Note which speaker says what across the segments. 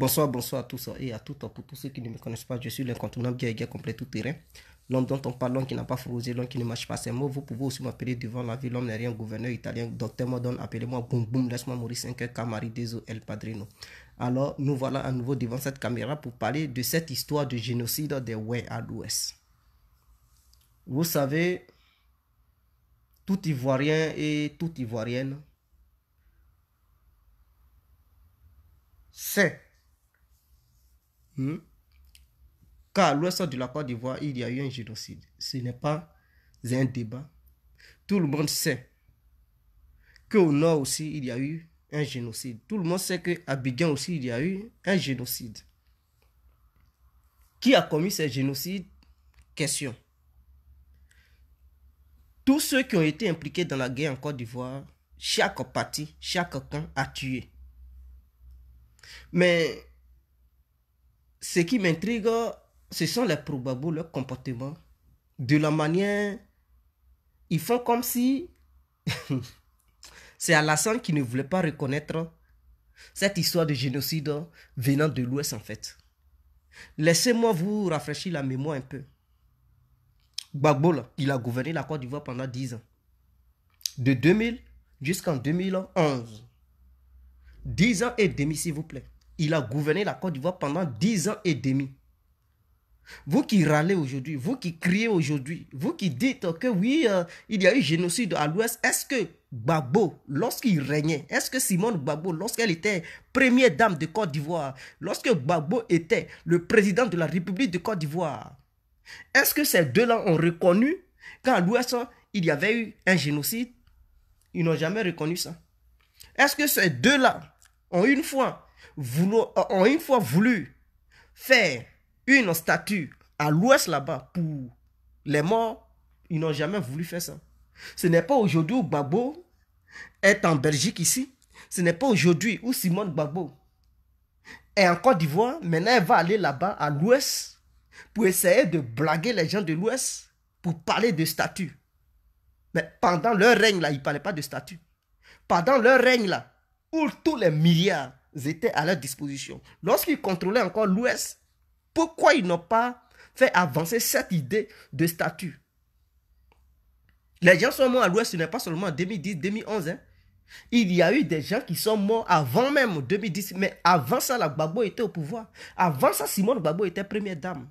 Speaker 1: Bonsoir, bonsoir à tous et à toutes. Pour tous ceux qui ne me connaissent pas, je suis l'incontournable guerrier complet tout terrain. L'homme dont on parle, l'homme qui n'a pas frosé, l'homme qui ne mâche pas ses mots. Vous pouvez aussi m'appeler devant la vie. L'homme n'est rien, gouverneur italien, docteur Modon. Appelez-moi Boum Boum, laisse-moi mourir 5 heures, Camari Deso El Padrino. Alors, nous voilà à nouveau devant cette caméra pour parler de cette histoire de génocide des Way à l'Ouest. Vous savez, tout Ivoirien et toute Ivoirienne sait qu'à l'ouest de la Côte d'Ivoire, il y a eu un génocide. Ce n'est pas un débat. Tout le monde sait qu'au nord aussi, il y a eu un génocide. Tout le monde sait qu'à Abidjan aussi, il y a eu un génocide. Qui a commis ce génocide? Question. Tous ceux qui ont été impliqués dans la guerre en Côte d'Ivoire, chaque parti, chaque camp a tué. Mais ce qui m'intrigue, ce sont les probables, leur comportement. De la manière, ils font comme si c'est Alassane qui ne voulait pas reconnaître cette histoire de génocide venant de l'Ouest en fait. Laissez-moi vous rafraîchir la mémoire un peu. Gbagbo, il a gouverné la Côte d'Ivoire pendant 10 ans. De 2000 jusqu'en 2011. 10 ans et demi, s'il vous plaît. Il a gouverné la Côte d'Ivoire pendant 10 ans et demi. Vous qui râlez aujourd'hui, vous qui criez aujourd'hui, vous qui dites que oui, il y a eu génocide à l'Ouest, est-ce que Gbagbo, lorsqu'il régnait, est-ce que Simone Gbagbo, lorsqu'elle était première dame de Côte d'Ivoire, lorsque Gbagbo était le président de la République de Côte d'Ivoire, est-ce que ces deux-là ont reconnu qu'à l'Ouest, il y avait eu un génocide? Ils n'ont jamais reconnu ça. Est-ce que ces deux-là ont une fois voulu faire une statue à l'Ouest là-bas pour les morts? Ils n'ont jamais voulu faire ça. Ce n'est pas aujourd'hui où Gbagbo est en Belgique ici. Ce n'est pas aujourd'hui où Simone Gbagbo est en Côte d'Ivoire. Maintenant, elle va aller là-bas à l'Ouest pour essayer de blaguer les gens de l'Ouest pour parler de statut. Mais pendant leur règne là, ils ne parlaient pas de statut. Pendant leur règne là, où tous les milliards étaient à leur disposition, lorsqu'ils contrôlaient encore l'Ouest, pourquoi ils n'ont pas fait avancer cette idée de statut? Les gens sont morts à l'Ouest, ce n'est pas seulement en 2010, 2011. Hein. Il y a eu des gens qui sont morts avant même 2010. Mais avant ça, la Gbagbo était au pouvoir. Avant ça, Simone Gbagbo était première dame.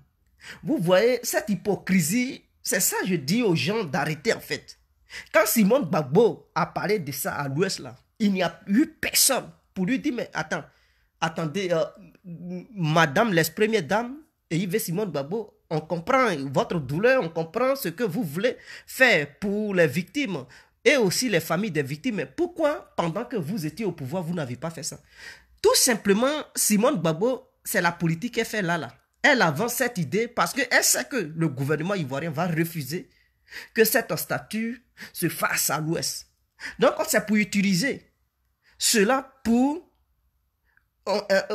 Speaker 1: Vous voyez, cette hypocrisie, c'est ça que je dis aux gens d'arrêter en fait. Quand Simone Gbagbo a parlé de ça à l'Ouest, là, il n'y a eu personne pour lui dire, mais attendez, madame, les premières dames, et Yves Simone Gbagbo, on comprend votre douleur, on comprend ce que vous voulez faire pour les victimes et aussi les familles des victimes. Mais pourquoi, pendant que vous étiez au pouvoir, vous n'avez pas fait ça? Tout simplement, Simone Gbagbo, c'est la politique qu'elle fait là. Elle avance cette idée parce qu'elle sait que le gouvernement ivoirien va refuser que cette statue se fasse à l'Ouest. Donc, c'est pour utiliser cela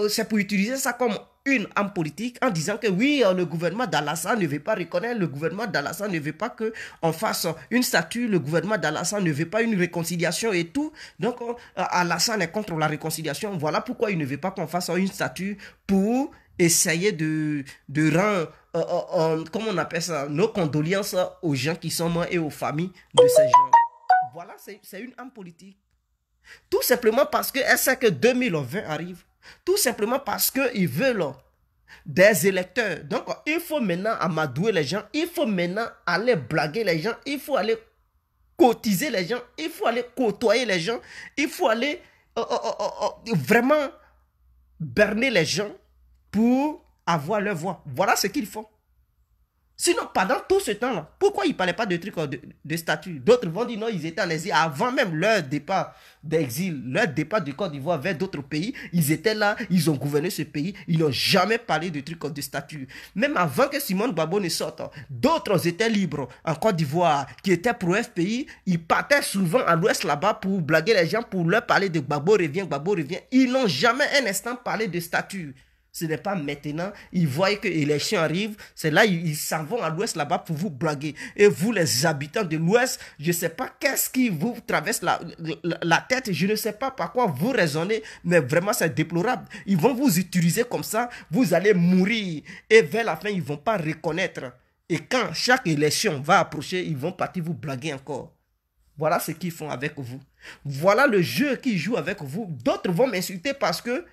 Speaker 1: c'est pour utiliser ça comme une arme politique en disant que oui, le gouvernement d'Alassane ne veut pas reconnaître, le gouvernement d'Alassane ne veut pas qu'on fasse une statue, le gouvernement d'Alassane ne veut pas une réconciliation et tout. Donc, Alassane est contre la réconciliation. Voilà pourquoi il ne veut pas qu'on fasse une statue pour essayer de rendre, comment on appelle ça, nos condoléances aux gens qui sont morts et aux familles de ces gens. Voilà, c'est une arme politique. Tout simplement parce qu'elle sait que 2020 arrive. Tout simplement parce qu'ils veulent des électeurs. Donc, il faut maintenant amadouer les gens. Il faut maintenant aller blaguer les gens. Il faut aller cotiser les gens. Il faut aller côtoyer les gens. Il faut aller vraiment berner les gens pour avoir leur voix. Voilà ce qu'ils font. Sinon, pendant tout ce temps-là, pourquoi ils ne parlaient pas de trucs de statut? D'autres vont dire non, ils étaient en exil. Avant même leur départ d'exil, leur départ de Côte d'Ivoire vers d'autres pays, ils étaient là, ils ont gouverné ce pays. Ils n'ont jamais parlé de trucs de statut. Même avant que Simone Gbagbo ne sorte, d'autres étaient libres en Côte d'Ivoire, qui étaient pro-FPI. Ils partaient souvent à l'Ouest là-bas pour blaguer les gens, pour leur parler de Gbagbo revient, Gbagbo revient. Ils n'ont jamais un instant parlé de statut. Ce n'est pas maintenant. Ils voient que l'élection arrive. C'est là, ils s'en vont à l'ouest là-bas pour vous blaguer. Et vous, les habitants de l'ouest, je ne sais pas qu'est-ce qui vous traverse la tête. Je ne sais pas par quoi vous raisonnez. Mais vraiment, c'est déplorable. Ils vont vous utiliser comme ça. Vous allez mourir. Et vers la fin, ils ne vont pas reconnaître. Et quand chaque élection va approcher, ils vont partir vous blaguer encore. Voilà ce qu'ils font avec vous. Voilà le jeu qu'ils jouent avec vous. D'autres vont m'insulter parce que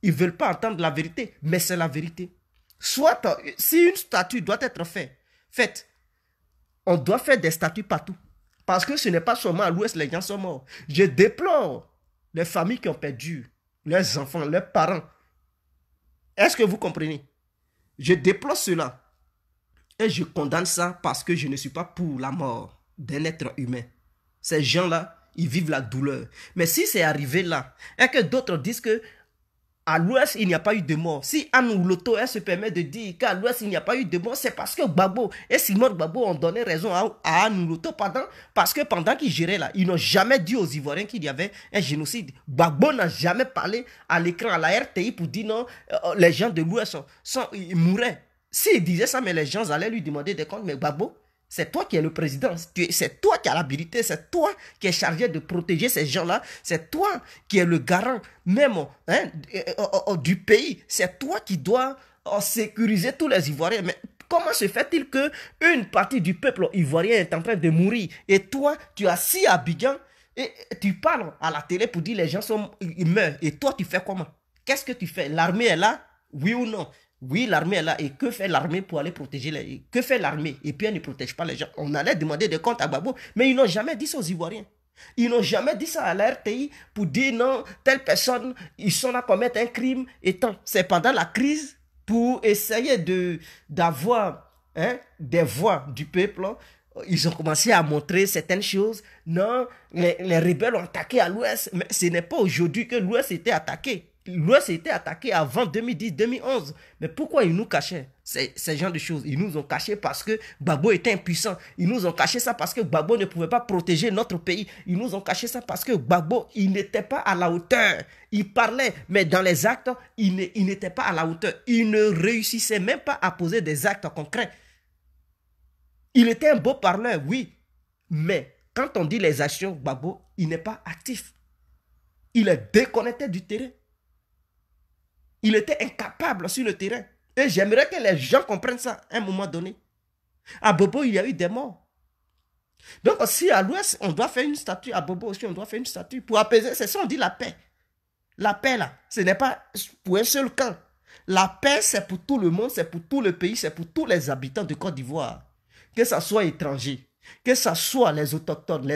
Speaker 1: ils ne veulent pas entendre la vérité. Mais c'est la vérité. Soit, si une statue doit être faite, on doit faire des statues partout. Parce que ce n'est pas seulement à l'ouest les gens sont morts. Je déplore les familles qui ont perdu leurs enfants, leurs parents. Est-ce que vous comprenez? Je déplore cela. Et je condamne ça parce que je ne suis pas pour la mort d'un être humain. Ces gens-là, ils vivent la douleur. Mais si c'est arrivé là, et que d'autres disent que à l'ouest, il n'y a pas eu de mort. Si Anne Loto, elle se permet de dire qu'à l'ouest, il n'y a pas eu de mort, c'est parce que Gbagbo et Simon Gbagbo ont donné raison à Anne Loto parce que pendant qu'ils géraient là, ils n'ont jamais dit aux Ivoiriens qu'il y avait un génocide. Gbagbo n'a jamais parlé à l'écran, à la RTI pour dire non, les gens de l'ouest ils mouraient. S'il disait ça, mais les gens allaient lui demander des comptes. Mais Gbagbo, c'est toi qui es le président, c'est toi qui as l'habilité, c'est toi qui es chargé de protéger ces gens-là, c'est toi qui es le garant même du pays, c'est toi qui dois sécuriser tous les Ivoiriens. Mais comment se fait-il qu'une partie du peuple ivoirien est en train de mourir et toi, tu es assis à Abidjan et tu parles à la télé pour dire les gens ils meurent et toi, tu fais comment? Qu'est-ce que tu fais? L'armée est là? Oui ou non? Oui, l'armée est là. Et que fait l'armée pour aller protéger les... Que fait l'armée? Et puis elle ne protège pas les gens. On allait demander des comptes à Gbagbo, mais ils n'ont jamais dit ça aux Ivoiriens. Ils n'ont jamais dit ça à la RTI pour dire non, telle personne, ils sont là pour commettre un crime et tant. C'est pendant la crise pour essayer d'avoir des voix du peuple. Ils ont commencé à montrer certaines choses. Non, les rebelles ont attaqué à l'Ouest. Mais ce n'est pas aujourd'hui que l'Ouest était attaqué. L'Ouest était attaqué avant 2010-2011. Mais pourquoi ils nous cachaient ces genres de choses? Ils nous ont cachés parce que Gbagbo était impuissant. Ils nous ont caché ça parce que Gbagbo ne pouvait pas protéger notre pays. Ils nous ont caché ça parce que Gbagbo, il n'était pas à la hauteur. Il parlait, mais dans les actes, il n'était pas à la hauteur. Il ne réussissait même pas à poser des actes concrets. Il était un beau parleur, oui. Mais quand on dit les actions, Gbagbo, il n'est pas actif. Il est déconnecté du terrain. Il était incapable sur le terrain. Et j'aimerais que les gens comprennent ça à un moment donné. À Bobo, il y a eu des morts. Donc, si à l'Ouest, on doit faire une statue, à Bobo aussi, on doit faire une statue pour apaiser. C'est ça, on dit la paix. La paix, là, ce n'est pas pour un seul camp. La paix, c'est pour tout le monde, c'est pour tout le pays, c'est pour tous les habitants de Côte d'Ivoire. Que ce soit étrangers, que ce soit les autochtones,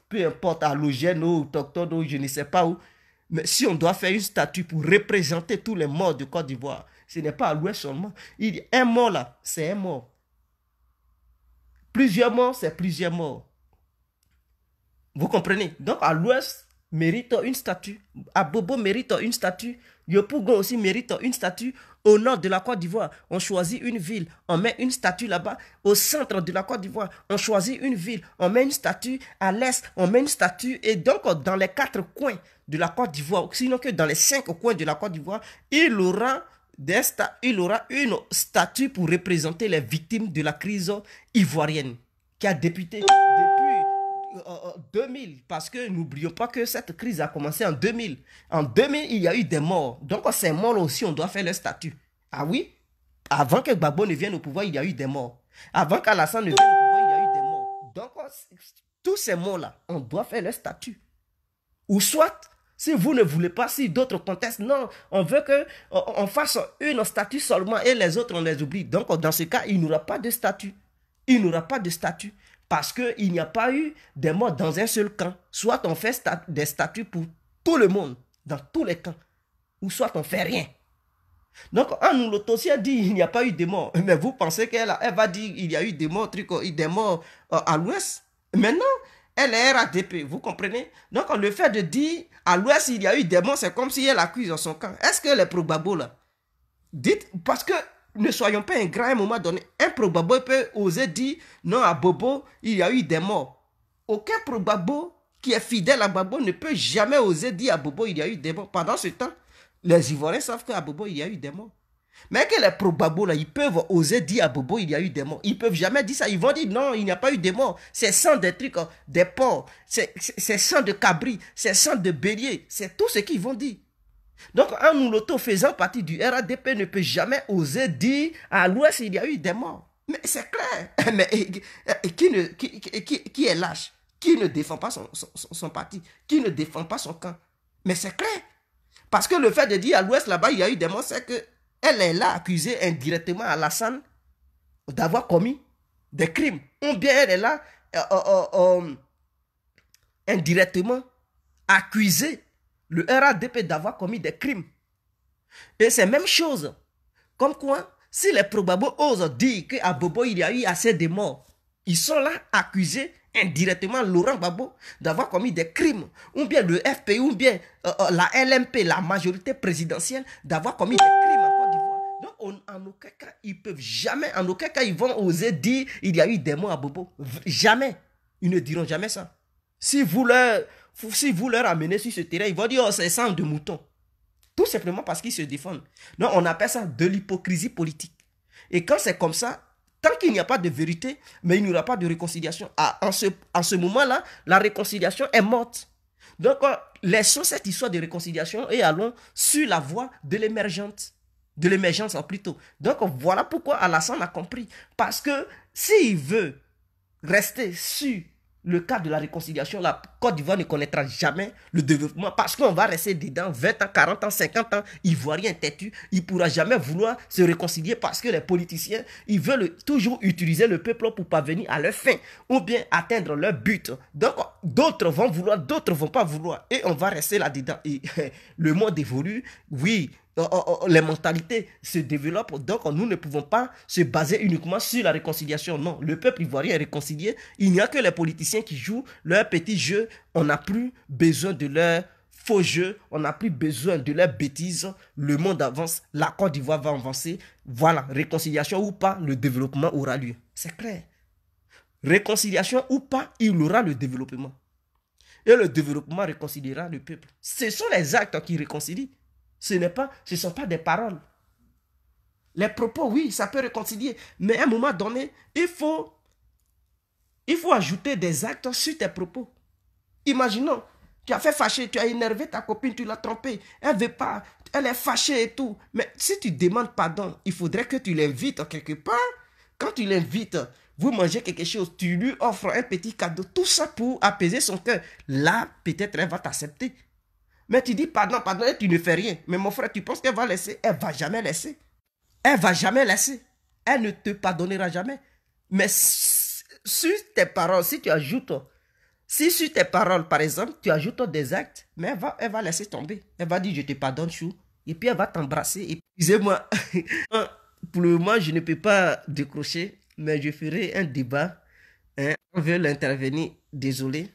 Speaker 1: peu importe, allogènes ou autochtones ou je ne sais pas où. Mais si on doit faire une statue pour représenter tous les morts de Côte d'Ivoire, ce n'est pas à l'Ouest seulement. Un mort là, c'est un mort. Plusieurs morts, c'est plusieurs morts. Vous comprenez? Donc à l'Ouest mérite une statue. À Bobo mérite une statue. Yopougon aussi mérite une statue. Au nord de la Côte d'Ivoire, on choisit une ville, on met une statue là-bas. Au centre de la Côte d'Ivoire, on choisit une ville, on met une statue. À l'est, on met une statue. Et donc, dans les 4 coins de la Côte d'Ivoire, sinon que dans les 5 coins de la Côte d'Ivoire, il aura une statue pour représenter les victimes de la crise ivoirienne qui a débuté depuis 2000, parce que n'oublions pas que cette crise a commencé en 2000. En 2000, il y a eu des morts. Donc, ces morts aussi, on doit faire leur statut. Ah oui? Avant que Gbagbo ne vienne au pouvoir, il y a eu des morts. Avant qu'Alassane ne vienne au pouvoir, il y a eu des morts. Donc, tous ces morts-là, on doit faire leur statut. Ou soit, si vous ne voulez pas, si d'autres contestent, non, on veut qu'on fasse une statue seulement et les autres, on les oublie. Donc, dans ce cas, il n'y aura pas de statut. Il n'y aura pas de statut. Parce qu'il n'y a pas eu des morts dans un seul camp. Soit on fait des statuts pour tout le monde, dans tous les camps. Ou soit on ne fait rien. Donc, Anne Lotosi a dit il n'y a pas eu de morts. Mais vous pensez qu'elle va dire il y a eu des morts, des morts à l'Ouest? Maintenant, elle est RADP, vous comprenez? Donc, le fait de dire à l'Ouest il y a eu des morts, c'est comme si elle accuse dans son camp. Est-ce que les pro-Gbagbo là? Dites, parce que ne soyons pas ingrats à un moment donné. Un pro-Gbagbo peut oser dire non, à Bobo, il y a eu des morts. Aucun pro-Gbagbo qui est fidèle à Gbagbo ne peut jamais oser dire à Bobo il y a eu des morts. Pendant ce temps, Les Ivoiriens savent qu'à Bobo, il y a eu des morts. Mais que les pro-Gbagbo, là, ils peuvent oser dire à Bobo, il y a eu des morts. Ils peuvent jamais dire ça. Ils vont dire, non, il n'y a pas eu de morts. C'est sang des trucs, des porcs. C'est sang de cabri. C'est sang de bélier. C'est tout ce qu'ils vont dire. Donc, un Mouloto faisant partie du RADP ne peut jamais oser dire à l'Ouest, il y a eu des morts. Mais c'est clair. Mais qui est lâche? Qui ne défend pas son parti? Qui ne défend pas son camp? Mais c'est clair. Parce que le fait de dire à l'Ouest, là-bas, il y a eu des morts, c'est que elle est là accusée indirectement à Alassane d'avoir commis des crimes. Ou bien elle est là indirectement accusée le RADP d'avoir commis des crimes. Et c'est la même chose. Comme quoi, si les pro-Gbagbo osent dire qu'à Bobo il y a eu assez de morts, ils sont là accusés indirectement Laurent Gbagbo d'avoir commis des crimes. Ou bien le FPI, ou bien la LMP, la majorité présidentielle, d'avoir commis des crimes en Côte d'Ivoire. Donc, en aucun cas, ils peuvent jamais, en aucun cas, ils vont oser dire il y a eu des morts à Bobo. Jamais. Ils ne diront jamais ça. Si vous leur amenez sur ce terrain, ils vont dire, oh, c'est sang de mouton. Tout simplement parce qu'ils se défendent. Donc, on appelle ça de l'hypocrisie politique. Et quand c'est comme ça, tant qu'il n'y a pas de vérité, mais il n'y aura pas de réconciliation. En ce moment-là, la réconciliation est morte. Donc, laissons cette histoire de réconciliation et allons sur la voie de l'émergence. De l'émergence plutôt. Donc, voilà pourquoi Alassane a compris. Parce que s'il veut rester sur le cas de la réconciliation, la Côte d'Ivoire ne connaîtra jamais le développement parce qu'on va rester dedans 20 ans, 40 ans, 50 ans, ivoirien têtu, il ne pourra jamais vouloir se réconcilier parce que les politiciens, ils veulent toujours utiliser le peuple pour parvenir à leur fin ou bien atteindre leur but. Donc, d'autres vont vouloir, d'autres ne vont pas vouloir et on va rester là-dedans. Et le monde évolue, oui. Les mentalités se développent, donc nous ne pouvons pas se baser uniquement sur la réconciliation. Non, le peuple ivoirien est réconcilié. Il n'y a que les politiciens qui jouent leur petit jeu. On n'a plus besoin de leur faux jeu, on n'a plus besoin de leurs bêtises. Le monde avance, la Côte d'Ivoire va avancer. Voilà, réconciliation ou pas, le développement aura lieu. C'est clair. Réconciliation ou pas, il aura le développement. Et le développement réconciliera le peuple. Ce sont les actes qui réconcilient. Ce ne sont pas des paroles. Les propos, oui, ça peut réconcilier. Mais à un moment donné, il faut ajouter des actes sur tes propos. Imaginons, tu as fait fâcher, tu as énervé ta copine, tu l'as trompée. Elle veut pas, elle est fâchée et tout. Mais si tu demandes pardon, il faudrait que tu l'invites quelque part. Quand tu l'invites, vous mangez quelque chose, tu lui offres un petit cadeau. Tout ça pour apaiser son cœur. Là, peut-être elle va t'accepter. Mais tu dis pardon, pardon, et tu ne fais rien. Mais mon frère, tu penses qu'elle va laisser? Elle ne va jamais laisser. Elle ne va jamais laisser. Elle ne te pardonnera jamais. Mais sur tes paroles, si tu ajoutes, si sur tes paroles, par exemple, tu ajoutes des actes, mais elle va laisser tomber. Elle va dire, je te pardonne, chou. Et puis elle va t'embrasser. Excusez-moi. Pour le moment, je ne peux pas décrocher, mais je ferai un débat. On veut l'intervenir, désolé.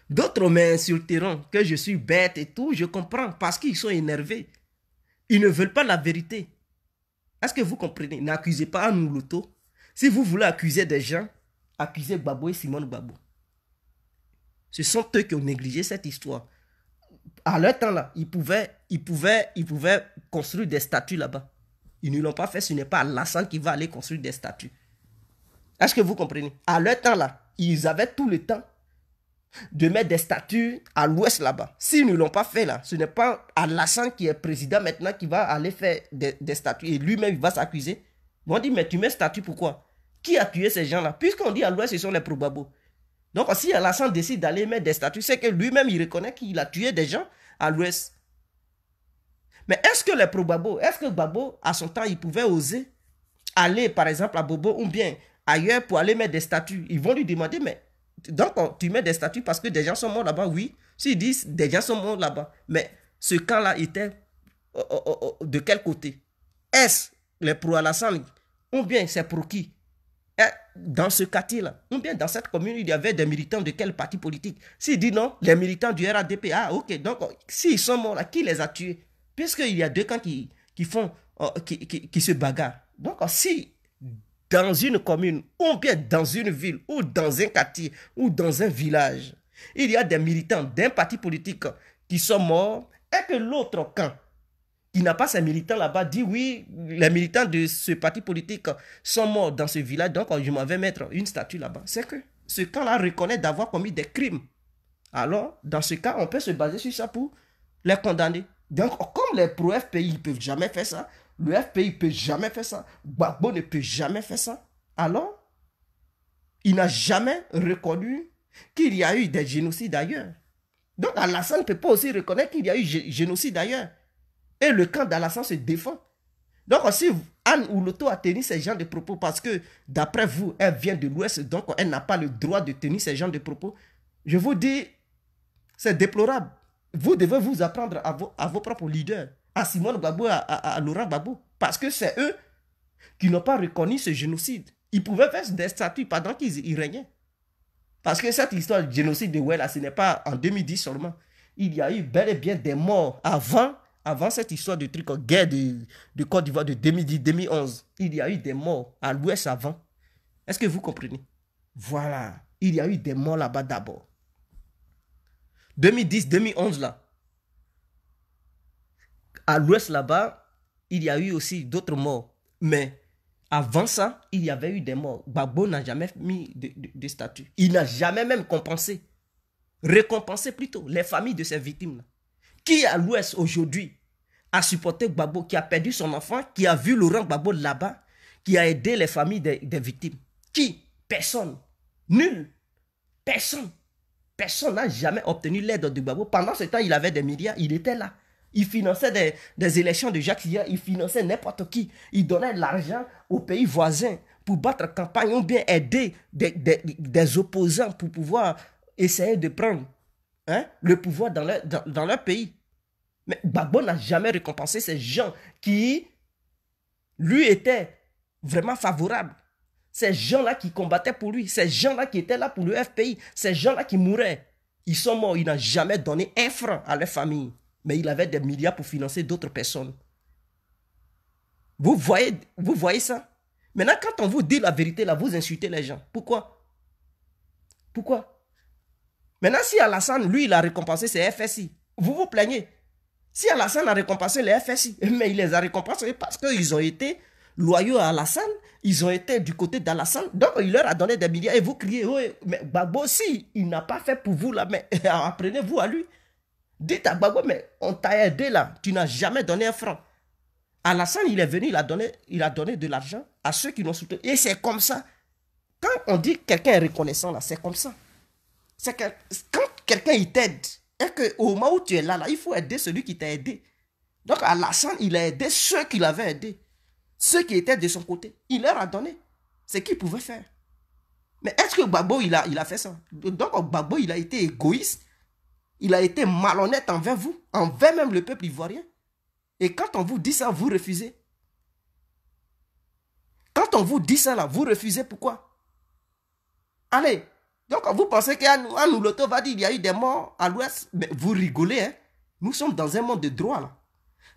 Speaker 1: D'autres m'insulteront que je suis bête et tout, je comprends, parce qu'ils sont énervés. Ils ne veulent pas la vérité. Est-ce que vous comprenez? N'accusez pas un Mouloto. Si vous voulez accuser des gens, accusez Gbagbo et Simone Gbagbo. Ce sont eux qui ont négligé cette histoire. À leur temps là, ils pouvaient construire des statues là-bas. Ils ne l'ont pas fait, ce n'est pas Alassane qui va aller construire des statues. Est-ce que vous comprenez? À leur temps là, ils avaient tout le temps de mettre des statues à l'ouest là-bas. S'ils ne l'ont pas fait là, ce n'est pas Alassane qui est président maintenant qui va aller faire des statues et lui-même il va s'accuser. Ils vont dire, mais tu mets statue pourquoi? Qui a tué ces gens-là? Puisqu'on dit à l'ouest, ce sont les pro-Gbagbo. Donc si Alassane décide d'aller mettre des statues, c'est que lui-même il reconnaît qu'il a tué des gens à l'ouest. Mais est-ce que les pro-Gbagbo, est-ce que Gbagbo à son temps il pouvait oser aller par exemple à Bobo ou bien ailleurs pour aller mettre des statues? Ils vont lui demander, mais donc, tu mets des statues parce que des gens sont morts là-bas, oui. S'ils disent des gens sont morts là-bas, mais ce camp-là était de quel côté? Est-ce les pro-Alassane ou bien c'est pour qui? Dans ce quartier-là, ou bien dans cette commune, il y avait des militants de quel parti politique? S'il dit non, les militants du RADP, ah ok, donc s'ils sont morts là, qui les a tués? Puisqu'il y a deux camps qui se bagarrent. Donc, si dans une commune, ou bien dans une ville, ou dans un quartier, ou dans un village, il y a des militants d'un parti politique qui sont morts, et que l'autre camp qui n'a pas ses militants là-bas, dit oui, les militants de ce parti politique sont morts dans ce village, donc je m'en vais mettre une statue là-bas. C'est que ce camp-là reconnaît d'avoir commis des crimes. Alors, dans ce cas, on peut se baser sur ça pour les condamner. Donc, comme les pro-FPI ne peuvent jamais faire ça, le FPI ne peut jamais faire ça, Gbagbo ne peut jamais faire ça, alors, il n'a jamais reconnu qu'il y a eu des génocides ailleurs. Donc, Alassane ne peut pas aussi reconnaître qu'il y a eu génocide ailleurs. Et le camp d'Alassane se défend. Donc, si Anne Ouloto a tenu ces genres de propos parce que, d'après vous, elle vient de l'Ouest, donc elle n'a pas le droit de tenir ces genres de propos, je vous dis, c'est déplorable. Vous devez vous apprendre à vos propres leaders, à Simone Gbagbo, à Laurent Gbagbo, parce que c'est eux qui n'ont pas reconnu ce génocide. Ils pouvaient faire des statuts pendant qu'ils régnaient. Parce que cette histoire du génocide de Ouella, ce n'est pas en 2010 seulement. Il y a eu bel et bien des morts avant cette histoire de truc en guerre de Côte d'Ivoire de 2010-2011. Il y a eu des morts à l'Ouest avant. Est-ce que vous comprenez? Voilà. Il y a eu des morts là-bas d'abord. 2010-2011 là. À l'Ouest là-bas, il y a eu aussi d'autres morts. Mais avant ça, il y avait eu des morts. Gbagbo n'a jamais mis de statut. Il n'a jamais même compensé. Récompensé plutôt les familles de ces victimes-là. Qui à l'Ouest aujourd'hui a supporté Gbagbo, qui a perdu son enfant, qui a vu Laurent Gbagbo là-bas, qui a aidé les familles des victimes? Qui? Personne. Nul. Personne. Personne n'a jamais obtenu l'aide de Gbagbo. Pendant ce temps, il avait des milliards, il était là. Il finançait des élections de Jacques Chirac, il finançait n'importe qui. Il donnait de l'argent aux pays voisins pour battre campagne ou bien aider des opposants pour pouvoir essayer de prendre le pouvoir dans leur pays. Mais Gbagbo n'a jamais récompensé ces gens qui lui étaient vraiment favorables. Ces gens-là qui combattaient pour lui, ces gens-là qui étaient là pour le FPI, ces gens-là qui mouraient, ils sont morts, il n'a jamais donné un franc à leur famille. Mais il avait des milliards pour financer d'autres personnes. Vous voyez ça? Maintenant, quand on vous dit la vérité, là, vous insultez les gens. Pourquoi? Pourquoi? Maintenant, si Alassane, lui, il a récompensé ses FSI, vous vous plaignez. Si Alassane a récompensé les FSI, mais il les a récompensés parce qu'ils ont été loyaux à Alassane, ils ont été du côté d'Alassane, donc il leur a donné des milliards et vous criez, oui, mais Gbagbo, si il n'a pas fait pour vous là, mais apprenez-vous à lui. Dites à Gbagbo, mais on t'a aidé là, tu n'as jamais donné un franc. Alassane, il est venu, il a donné de l'argent à ceux qui l'ont soutenu. Et c'est comme ça. Quand on dit que quelqu'un est reconnaissant là, c'est comme ça. C'est que quand quelqu'un il t'aide, et qu'au moment où tu es là, il faut aider celui qui t'a aidé. Donc Alassane, il a aidé ceux qui l'avaient aidé. Ceux qui étaient de son côté. Il leur a donné ce qu'il pouvait faire. Mais est-ce que Gbagbo, il a fait ça? Donc Gbagbo, il a été égoïste. Il a été malhonnête envers vous, envers même le peuple ivoirien. Et quand on vous dit ça, vous refusez. Quand on vous dit ça là, vous refusez. Pourquoi? Allez, donc vous pensez qu'Anne Ouloto va dire qu'il y a eu des morts à l'Ouest? Mais vous rigolez, hein? Nous sommes dans un monde de droit là.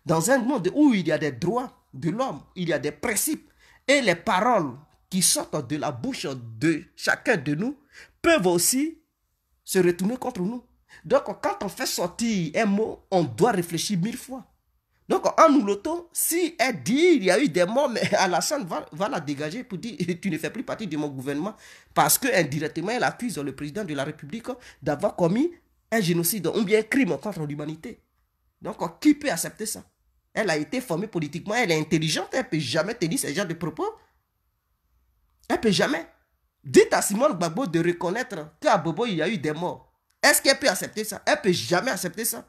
Speaker 1: Dans un monde où il y a des droits de l'homme, il y a des principes. Et les paroles qui sortent de la bouche de chacun de nous peuvent aussi se retourner contre nous. Donc, quand on fait sortir un mot, on doit réfléchir 1000 fois. Donc, Anne Ouloto, si elle dit il y a eu des morts, mais Alassane va la dégager pour dire tu ne fais plus partie de mon gouvernement parce qu'indirectement, elle accuse le président de la République d'avoir commis un génocide ou bien un crime contre l'humanité. Donc, qui peut accepter ça? Elle a été formée politiquement, elle est intelligente, elle ne peut jamais tenir ce genre de propos. Elle ne peut jamais. Dites à Simone Gbagbo de reconnaître qu'à Bobo, il y a eu des morts. Est-ce qu'elle peut accepter ça? Elle ne peut jamais accepter ça.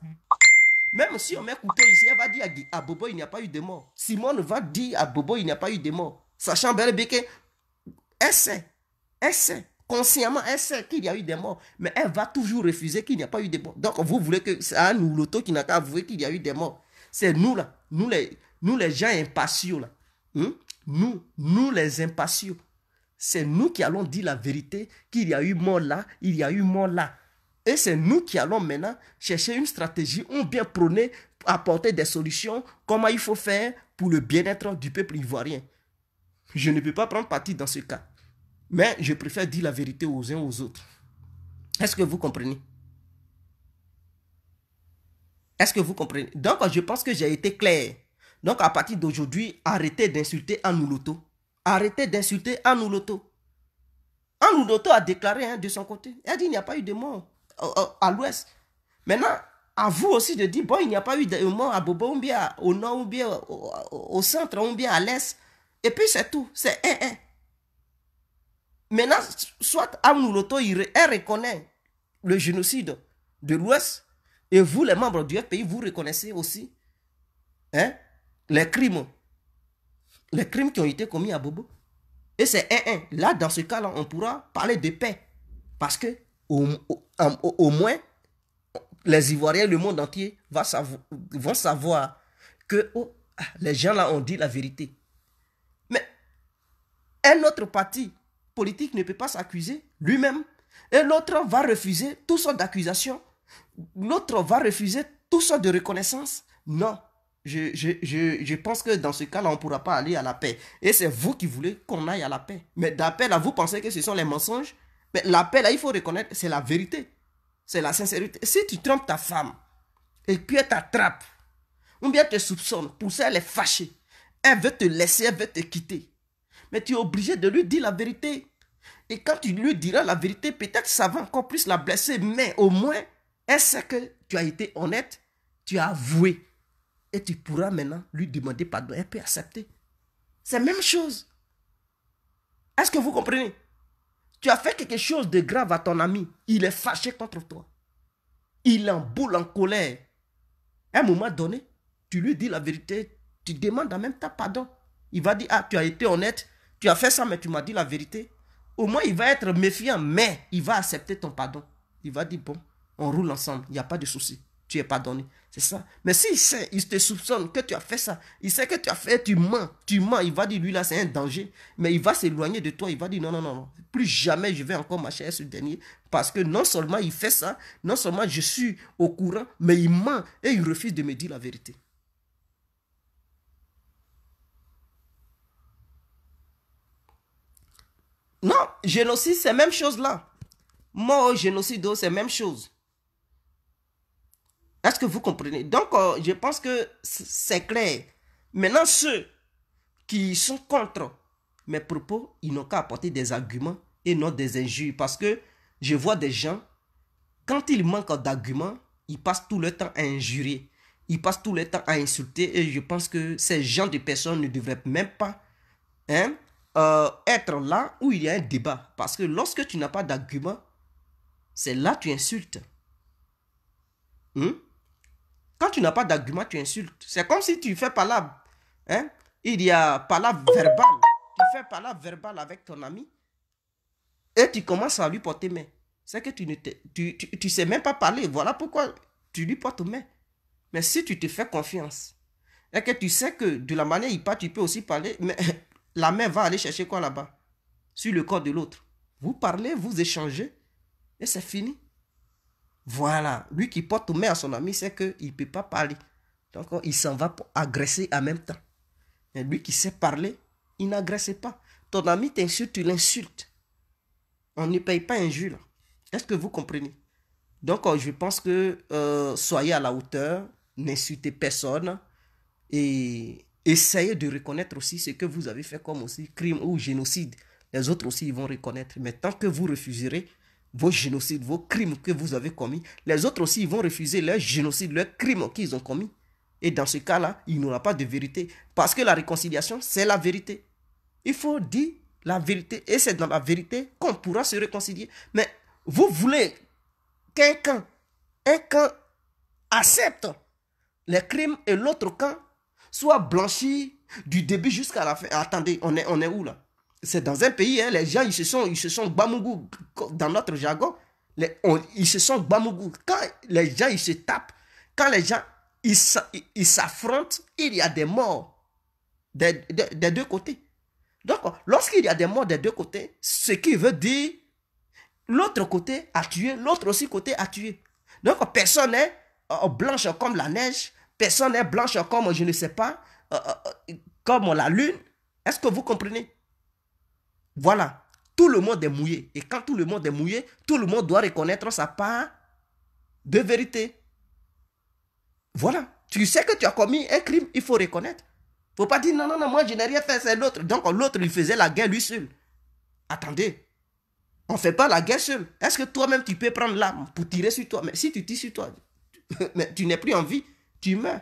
Speaker 1: Même si on met couteau ici, elle va dire à Bobo, il n'y a pas eu de mort. Simone va dire à Bobo, il n'y a pas eu de mort. Sachant bel et bien qu'elle sait, consciemment, elle sait qu'il y a eu des morts. Mais elle va toujours refuser qu'il n'y a pas eu de morts. Donc vous voulez que c'est à nous, l'auto qui n'a qu'à avouer qu'il y a eu des morts. C'est nous là, nous les gens impatients là. Nous les impatients. C'est nous qui allons dire la vérité, qu'il y a eu mort là, il y a eu mort là. Et c'est nous qui allons maintenant chercher une stratégie ou bien prôner, apporter des solutions, comment il faut faire pour le bien-être du peuple ivoirien. Je ne peux pas prendre parti dans ce cas. Mais je préfère dire la vérité aux uns aux autres. Est-ce que vous comprenez? Est-ce que vous comprenez? Donc, je pense que j'ai été clair. Donc, à partir d'aujourd'hui, arrêtez d'insulter Anouloto. Arrêtez d'insulter Anouloto. Anouloto a déclaré hein, de son côté. Elle dit qu'il n'y a pas eu de mort à l'ouest. Maintenant, à vous aussi de dire, bon, il n'y a pas eu de mort à Bobo, ou bien au nord, ou bien au centre, ou bien à l'est. Et puis c'est tout. C'est un. Maintenant, soit Anouloto, elle reconnaît le génocide de l'ouest. Et vous, les membres du FPI, vous reconnaissez aussi hein, les crimes qui ont été commis à Bobo. Et c'est un. Là, dans ce cas-là, on pourra parler de paix. Parce que, au moins, les Ivoiriens, le monde entier vont savoir que oh, les gens là ont dit la vérité. Mais un autre parti politique ne peut pas s'accuser lui-même. Et l'autre va refuser toutes sortes d'accusations. L'autre va refuser toutes sortes de reconnaissances. Non. Je pense que dans ce cas-là, on ne pourra pas aller à la paix. Et c'est vous qui voulez qu'on aille à la paix. Mais d'appel là, vous pensez que ce sont les mensonges. Mais la paix là, il faut reconnaître, c'est la vérité. C'est la sincérité. Si tu trompes ta femme, et puis elle t'attrape, ou bien elle te soupçonne, pour ça elle est fâchée, elle veut te laisser, elle veut te quitter. Mais tu es obligé de lui dire la vérité. Et quand tu lui diras la vérité, peut-être ça va encore plus la blesser, mais au moins, elle sait que tu as été honnête, tu as avoué. Et tu pourras maintenant lui demander pardon. Elle peut accepter. C'est la même chose. Est-ce que vous comprenez? Tu as fait quelque chose de grave à ton ami. Il est fâché contre toi. Il en boule en colère. À un moment donné, tu lui dis la vérité. Tu demandes en même temps pardon. Il va dire, ah, tu as été honnête. Tu as fait ça, mais tu m'as dit la vérité. Au moins, il va être méfiant, mais il va accepter ton pardon. Il va dire, bon, on roule ensemble. Il n'y a pas de souci. Tu es pardonné. C'est ça. Mais s'il sait, il te soupçonne que tu as fait ça. Il sait que tu as fait, tu mens. Tu mens. Il va dire, lui là, c'est un danger. Mais il va s'éloigner de toi. Il va dire, non, non, non, non. Plus jamais je vais encore marcher à ce dernier. Parce que non seulement il fait ça, non seulement je suis au courant, mais il ment et il refuse de me dire la vérité. Non, génocide, c'est la même chose là. Mort, génocide, c'est la même chose. Est-ce que vous comprenez? Donc, je pense que c'est clair. Maintenant, ceux qui sont contre mes propos, ils n'ont qu'à apporter des arguments et non des injures. Parce que je vois des gens, quand ils manquent d'arguments, ils passent tout le temps à injurier. Ils passent tout le temps à insulter. Et je pense que ces gens de personnes ne devraient même pas hein, être là où il y a un débat. Parce que lorsque tu n'as pas d'argument, c'est là que tu insultes. Quand tu n'as pas d'argument, tu insultes. C'est comme si tu fais palabre. Hein? Il y a palabre verbale. Tu fais palabre verbale avec ton ami et tu commences à lui porter main. C'est que tu sais même pas parler. Voilà pourquoi tu lui portes main. Mais si tu te fais confiance et que tu sais que de la manière il parle, tu peux aussi parler, mais la main va aller chercher quoi là-bas? Sur le corps de l'autre. Vous parlez, vous échangez et c'est fini. Voilà, lui qui porte main à son ami, c'est qu'il ne peut pas parler. Donc, il s'en va pour agresser en même temps. Et lui qui sait parler, il n'agresse pas. Ton ami t'insulte, tu l'insultes. On ne paye pas injure. Est-ce que vous comprenez? Donc, je pense que soyez à la hauteur, n'insultez personne et essayez de reconnaître aussi ce que vous avez fait comme aussi crime ou génocide. Les autres aussi, ils vont reconnaître. Mais tant que vous refuserez vos génocides, vos crimes que vous avez commis, les autres aussi ils vont refuser leurs génocides, leurs crimes qu'ils ont commis. Et dans ce cas-là, il n'y aura pas de vérité. Parce que la réconciliation, c'est la vérité. Il faut dire la vérité. Et c'est dans la vérité qu'on pourra se réconcilier. Mais vous voulez qu'un camp accepte les crimes et l'autre camp soit blanchi du début jusqu'à la fin. Attendez, on est où là? C'est dans un pays, hein, les gens, ils se sont bamougou dans notre jargon. Ils se sont bamougou. Quand les gens, ils se tapent, quand les gens, ils s'affrontent, il y a des morts des deux côtés. Donc, lorsqu'il y a des morts des deux côtés, ce qui veut dire l'autre côté a tué, l'autre aussi côté a tué. Donc, personne n'est blanche comme la neige, personne n'est blanche comme, je ne sais pas, comme la lune. Est-ce que vous comprenez? Voilà, tout le monde est mouillé. Et quand tout le monde est mouillé, tout le monde doit reconnaître sa part de vérité. Voilà. Tu sais que tu as commis un crime, il faut reconnaître. Il ne faut pas dire non, non, non, moi je n'ai rien fait, c'est l'autre. Donc l'autre, il faisait la guerre lui seul. Attendez, on ne fait pas la guerre seul. Est-ce que toi-même tu peux prendre l'arme pour tirer sur toi? Mais si tu tires sur toi, mais tu n'es plus en vie, tu meurs.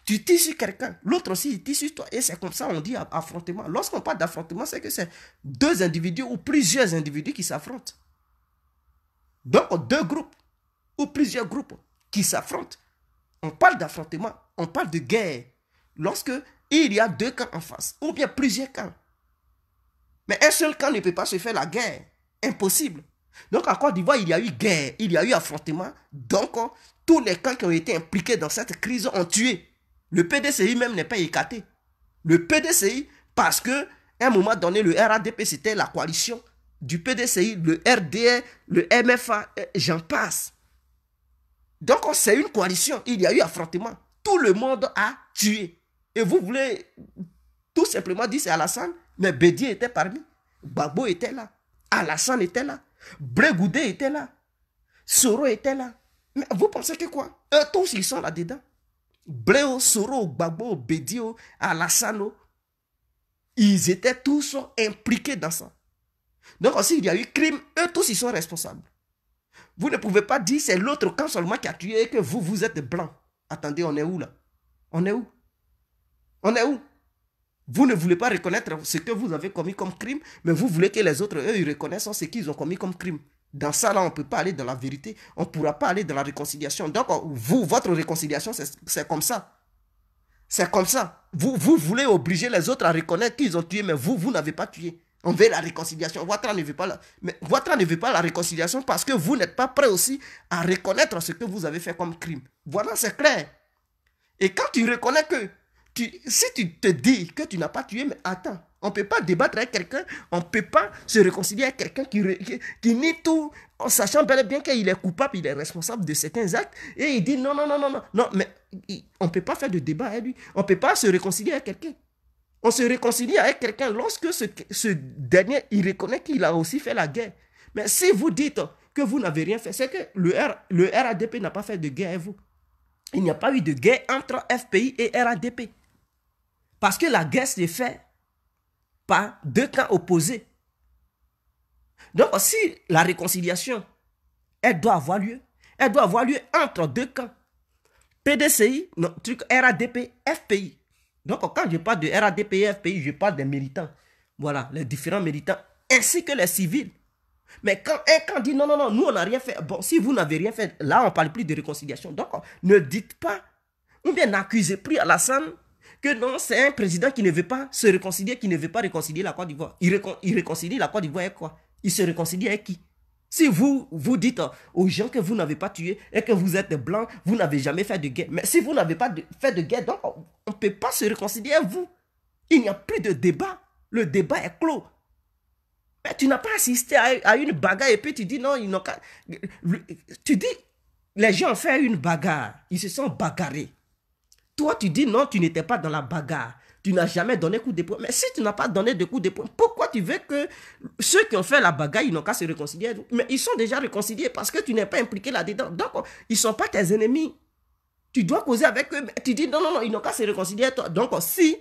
Speaker 1: Tu tires sur quelqu'un, l'autre aussi il tire sur toi. Et c'est comme ça on dit affrontement. Lorsqu'on parle d'affrontement, c'est que c'est deux individus ou plusieurs individus qui s'affrontent. Donc deux groupes ou plusieurs groupes qui s'affrontent. On parle d'affrontement, on parle de guerre. Lorsque il y a deux camps en face, ou bien plusieurs camps. Mais un seul camp ne peut pas se faire la guerre. Impossible. Donc en Côte d'Ivoire, il y a eu guerre, il y a eu affrontement. Donc tous les camps qui ont été impliqués dans cette crise ont tué. Le PDCI même n'est pas écarté. Le PDCI, parce que à un moment donné, le RADP, c'était la coalition du PDCI, le RDR, le MFA, j'en passe. Donc c'est une coalition, il y a eu affrontement. Tout le monde a tué. Et vous voulez tout simplement dire c'est Alassane, mais Bédié était parmi. Gbagbo était là. Alassane était là. Blé Goudé était là. Soro était là. Mais vous pensez que quoi? Eux tous ils sont là-dedans. Bléo, Soro, Gbagbo, Bédio, Alassane, ils étaient tous impliqués dans ça. Donc aussi il y a eu crime, eux tous ils sont responsables. Vous ne pouvez pas dire c'est l'autre camp seulement qui a tué et que vous êtes blanc. Attendez, on est où là? On est où? On est où? Vous ne voulez pas reconnaître ce que vous avez commis comme crime, mais vous voulez que les autres, eux, ils reconnaissent ce qu'ils ont commis comme crime. Dans ça, là, on ne peut pas aller dans la vérité. On ne pourra pas aller dans la réconciliation. Donc, vous, votre réconciliation, c'est comme ça. C'est comme ça. Vous voulez obliger les autres à reconnaître qu'ils ont tué, mais vous n'avez pas tué. On veut la réconciliation. Ouattara ne veut pas la réconciliation parce que vous n'êtes pas prêt aussi à reconnaître ce que vous avez fait comme crime. Voilà, c'est clair. Et quand tu reconnais que si tu te dis que tu n'as pas tué, mais attends, on ne peut pas débattre avec quelqu'un, on ne peut pas se réconcilier avec quelqu'un qui nie tout, en sachant bel et bien qu'il est coupable, il est responsable de certains actes, et il dit non, non, non, non, non, non, mais on ne peut pas faire de débat avec lui, on ne peut pas se réconcilier avec quelqu'un. On se réconcilie avec quelqu'un lorsque ce dernier, il reconnaît qu'il a aussi fait la guerre. Mais si vous dites que vous n'avez rien fait, c'est que le RADP n'a pas fait de guerre avec vous. Il n'y a pas eu de guerre entre FPI et RADP. Parce que la guerre s'est faite par deux camps opposés. Donc si la réconciliation, elle doit avoir lieu entre deux camps. PDCI, non, RADP, FPI. Donc quand je parle de RADP et FPI, je parle des militants. Voilà, les différents militants, ainsi que les civils. Mais quand un camp dit non, non, non, nous on n'a rien fait. Bon, si vous n'avez rien fait, là on ne parle plus de réconciliation. Donc ne dites pas, ou bien n'accusez plus Alassane que non, c'est un président qui ne veut pas se réconcilier, qui ne veut pas réconcilier la Côte d'Ivoire. Il réconcilie la Côte d'Ivoire avec quoi? Il se réconcilie avec qui? Si vous dites aux gens que vous n'avez pas tué et que vous êtes blanc, vous n'avez jamais fait de guerre. Mais si vous n'avez pas fait de guerre, donc on ne peut pas se réconcilier avec vous. Il n'y a plus de débat. Le débat est clos. Mais tu n'as pas assisté à une bagarre et puis tu dis non, ils n'ont qu'à... Tu dis, les gens ont fait une bagarre, ils se sont bagarrés. Toi, tu dis non, tu n'étais pas dans la bagarre. Tu n'as jamais donné coup de poing. Mais si tu n'as pas donné de coup de poing, pourquoi tu veux que ceux qui ont fait la bagarre, ils n'ont qu'à se réconcilier? Mais ils sont déjà réconciliés parce que tu n'es pas impliqué là-dedans. Donc, ils ne sont pas tes ennemis. Tu dois causer avec eux. Tu dis non, non, non, ils n'ont qu'à se réconcilier avec toi. Donc, si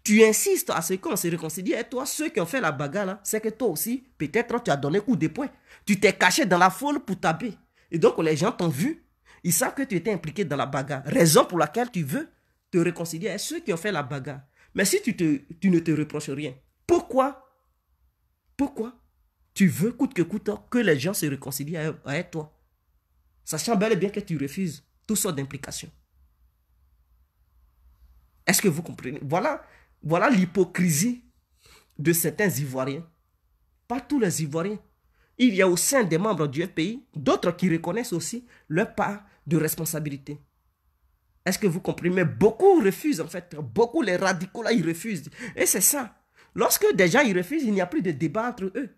Speaker 1: tu insistes à ce qu'on se réconcilie avec toi, ceux qui ont fait la bagarre, là, c'est que toi aussi, peut-être tu as donné coup de poing. Tu t'es caché dans la foule pour taper. Et donc, les gens t'ont vu. Ils savent que tu étais impliqué dans la bagarre. Raison pour laquelle tu veux te réconcilier avec ceux qui ont fait la bagarre. Mais si tu ne te reproches rien, pourquoi tu veux coûte que coûte que les gens se réconcilient avec toi, sachant bel et bien que tu refuses toutes sortes d'implications? Est-ce que vous comprenez? Voilà l'hypocrisie de certains Ivoiriens. Pas tous les Ivoiriens. Il y a au sein des membres du FPI d'autres qui reconnaissent aussi leur part de responsabilité. Est-ce que vous comprenez? Mais beaucoup refusent en fait. Beaucoup, les radicaux là, ils refusent. Et c'est ça. Lorsque des gens ils refusent, il n'y a plus de débat entre eux.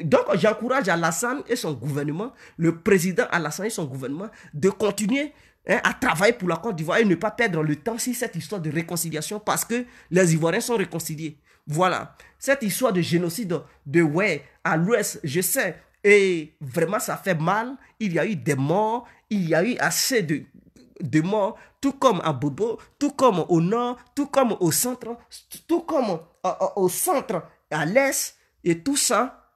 Speaker 1: Donc j'encourage Alassane et son gouvernement, le président Alassane et son gouvernement, de continuer à travailler pour la Côte d'Ivoire et ne pas perdre le temps sur cette histoire de réconciliation parce que les Ivoiriens sont réconciliés. Voilà. Cette histoire de génocide de ouais, à l'ouest, je sais, Et vraiment, ça fait mal. Il y a eu des morts. Il y a eu assez de morts. Tout comme à Bobo, tout comme au nord, tout comme au centre, tout comme au centre, à l'est. Et tout ça.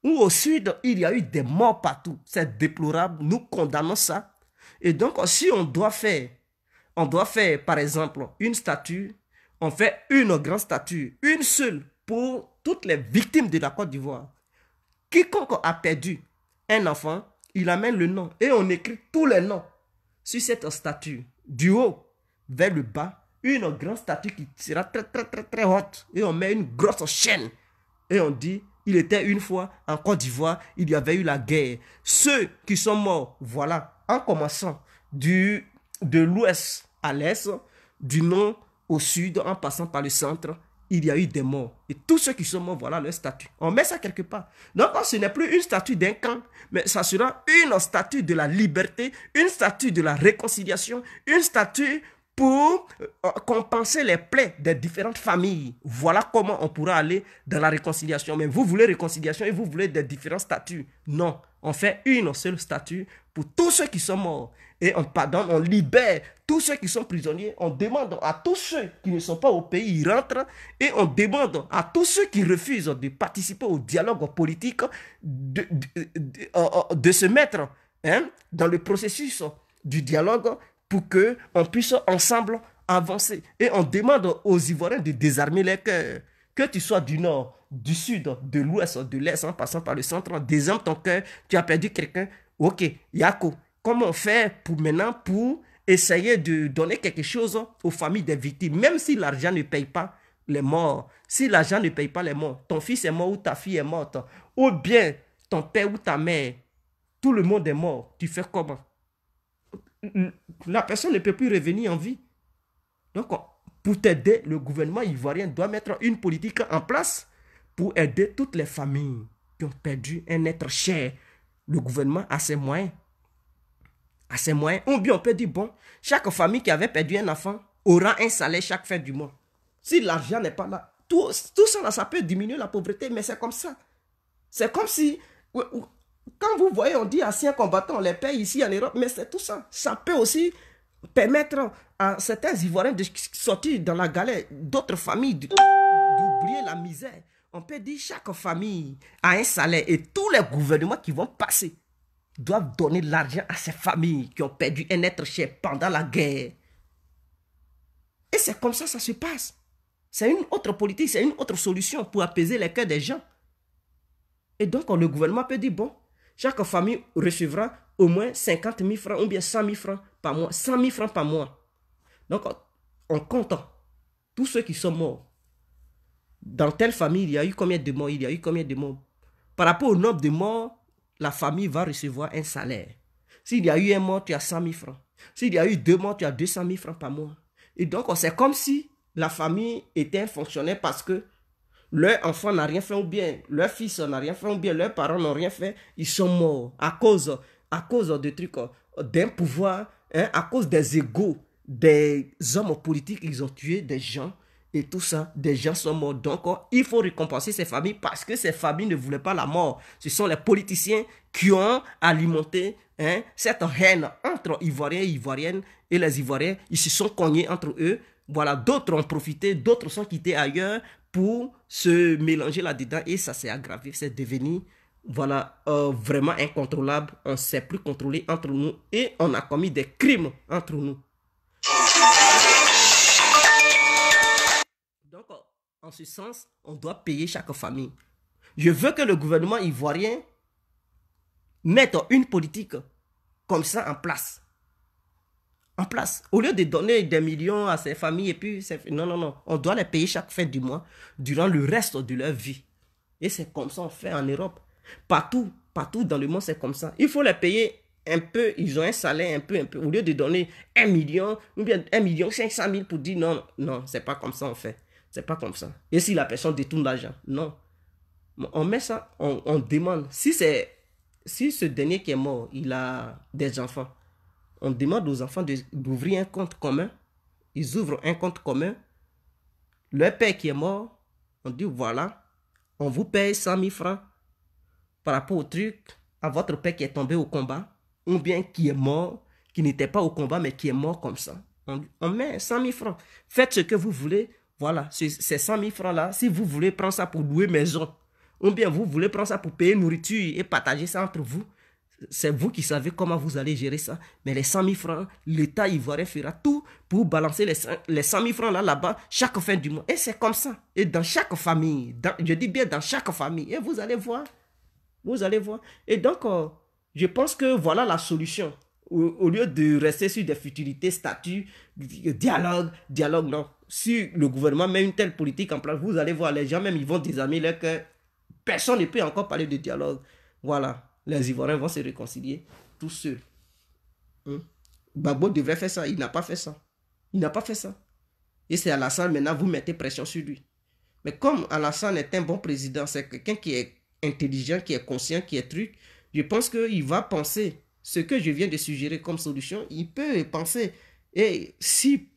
Speaker 1: Ou au sud, il y a eu des morts partout. C'est déplorable. Nous condamnons ça. Et donc, si on doit faire, par exemple, une statue, on fait une grande statue, une seule, pour toutes les victimes de la Côte d'Ivoire. Quiconque a perdu un enfant, il amène le nom et on écrit tous les noms sur cette statue, du haut vers le bas, une grande statue qui sera très très très très haute et on met une grosse chaîne et on dit, il était une fois en Côte d'Ivoire, il y avait eu la guerre. Ceux qui sont morts, voilà, en commençant de l'ouest à l'est, du nord au sud, en passant par le centre, il y a eu des morts. Et tous ceux qui sont morts, voilà leur statut. On met ça quelque part. Donc, ce n'est plus une statue d'un camp, mais ça sera une statue de la liberté, une statue de la réconciliation, une statue pour compenser les plaies des différentes familles. Voilà comment on pourra aller dans la réconciliation. Mais vous voulez réconciliation et vous voulez des différents statuts. Non, on fait une seule statue pour tous ceux qui sont morts. Et on pardonne, on libère tous ceux qui sont prisonniers. On demande à tous ceux qui ne sont pas au pays, ils rentrent. Et on demande à tous ceux qui refusent de participer au dialogue politique de se mettre dans le processus du dialogue pour qu'on puisse ensemble avancer. Et on demande aux Ivoiriens de désarmer les cœurs. Que tu sois du nord, du sud, de l'ouest, de l'est, en passant par le centre, désarme ton cœur, tu as perdu quelqu'un. Ok, Yako, comment on fait maintenant pour essayer de donner quelque chose aux familles des victimes, même si l'argent ne paye pas les morts. Si l'argent ne paye pas les morts, ton fils est mort ou ta fille est morte, ou bien ton père ou ta mère, tout le monde est mort. Tu fais comment? La personne ne peut plus revenir en vie. Donc, pour t'aider, le gouvernement ivoirien doit mettre une politique en place pour aider toutes les familles qui ont perdu un être cher. Le gouvernement a ses moyens. Ou bien on peut dire, bon, chaque famille qui avait perdu un enfant aura un salaire chaque fin du mois. Si l'argent n'est pas là, tout ça, là, ça peut diminuer la pauvreté, mais c'est comme ça. C'est comme si... Quand vous voyez, on dit anciens combattants, on les paye ici en Europe, mais c'est tout ça. Ça peut aussi permettre à certains Ivoiriens de sortir dans la galère, d'autres familles d'oublier la misère. On peut dire chaque famille a un salaire et tous les gouvernements qui vont passer doivent donner de l'argent à ces familles qui ont perdu un être cher pendant la guerre. Et c'est comme ça se passe. C'est une autre politique, c'est une autre solution pour apaiser les cœurs des gens. Et donc, le gouvernement peut dire, bon, chaque famille recevra au moins 50 000 francs ou bien 100 000 francs par mois. 100 000 francs par mois. Donc, on compte tous ceux qui sont morts. Dans telle famille, il y a eu combien de morts? Il y a eu combien de morts? Par rapport au nombre de morts, la famille va recevoir un salaire. S'il y a eu un mort, tu as 100 000 francs. S'il y a eu 2 morts, tu as 200 000 francs par mois. Et donc, c'est comme si la famille était un fonctionnaire parce que leur enfant n'a rien fait ou bien leur fils n'a rien fait ou bien leurs parents n'ont rien fait, ils sont morts à cause de trucs, d'un pouvoir, à cause des égos des hommes politiques, ils ont tué des gens et tout ça, des gens sont morts. Donc, il faut récompenser ces familles parce que ces familles ne voulaient pas la mort. Ce sont les politiciens qui ont alimenté cette haine entre Ivoiriens et Ivoiriennes et les Ivoiriens, ils se sont cognés entre eux. Voilà, d'autres ont profité, d'autres sont quittés ailleurs pour se mélanger là-dedans et ça s'est aggravé, c'est devenu voilà, vraiment incontrôlable. On ne sait plus contrôler entre nous et on a commis des crimes entre nous. Donc, en ce sens, on doit payer chaque famille. Je veux que le gouvernement ivoirien mette une politique comme ça en place. Au lieu de donner des millions à ces familles et puis non, on doit les payer chaque fin du mois durant le reste de leur vie. Et c'est comme ça on fait en Europe. Partout dans le monde c'est comme ça. Il faut les payer un peu, ils ont un salaire un peu. Au lieu de donner 1 million ou bien 1,5 million pour dire non, c'est pas comme ça on fait. C'est pas comme ça. Et si la personne détourne l'argent, non. On met ça, on demande. Si ce dernier qui est mort, il a des enfants. On demande aux enfants d'ouvrir un compte commun. Ils ouvrent un compte commun. Leur père qui est mort, on dit voilà, on vous paye 100 000 francs par rapport au truc, à votre père qui est tombé au combat, ou bien qui est mort, qui n'était pas au combat, mais qui est mort comme ça. On met 100 000 francs. Faites ce que vous voulez. Voilà, ces 100 000 francs-là, si vous voulez prendre ça pour louer maison, ou bien vous voulez prendre ça pour payer nourriture et partager ça entre vous, c'est vous qui savez comment vous allez gérer ça. Mais les 100 000 francs, l'État ivoirien fera tout pour balancer les 100 000 francs là-bas chaque fin du mois. Et c'est comme ça. Et dans chaque famille, je dis bien dans chaque famille. Et vous allez voir. Vous allez voir. Et donc, je pense que voilà la solution. Au lieu de rester sur des futilités, statuts, dialogue, non. Si le gouvernement met une telle politique en place, vous allez voir, les gens même, ils vont désarmer leur cœur. Personne ne peut encore parler de dialogue. Voilà. Les Ivoiriens vont se réconcilier tout seuls. Gbagbo devrait faire ça. Il n'a pas fait ça. Il n'a pas fait ça. Et c'est Alassane, maintenant, vous mettez pression sur lui. Mais comme Alassane est un bon président, c'est quelqu'un qui est intelligent, qui est conscient, qui est truc, je pense qu'il va penser ce que je viens de suggérer comme solution. Il peut penser. Et si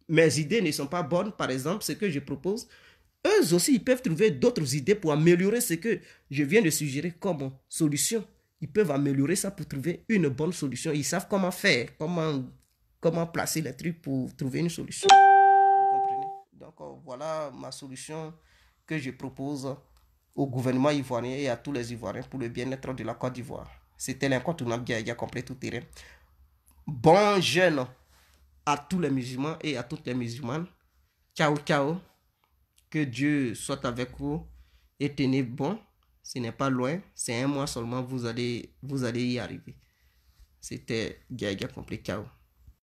Speaker 1: mes idées ne sont pas bonnes, par exemple, ce que je propose, eux aussi, ils peuvent trouver d'autres idées pour améliorer ce que je viens de suggérer comme solution. Ils peuvent améliorer ça pour trouver une bonne solution. Ils savent comment faire, comment placer les trucs pour trouver une solution. Vous comprenez? Donc, voilà ma solution que je propose au gouvernement ivoirien et à tous les Ivoiriens pour le bien-être de la Côte d'Ivoire. C'était l'incontournable Gaïga complet tout terrain. Bon jeûne à tous les musulmans et à toutes les musulmanes. Ciao, ciao. Que Dieu soit avec vous et tenez bon. Ce n'est pas loin, c'est un mois seulement, vous allez y arriver. C'était Gaïga complet. Ciao.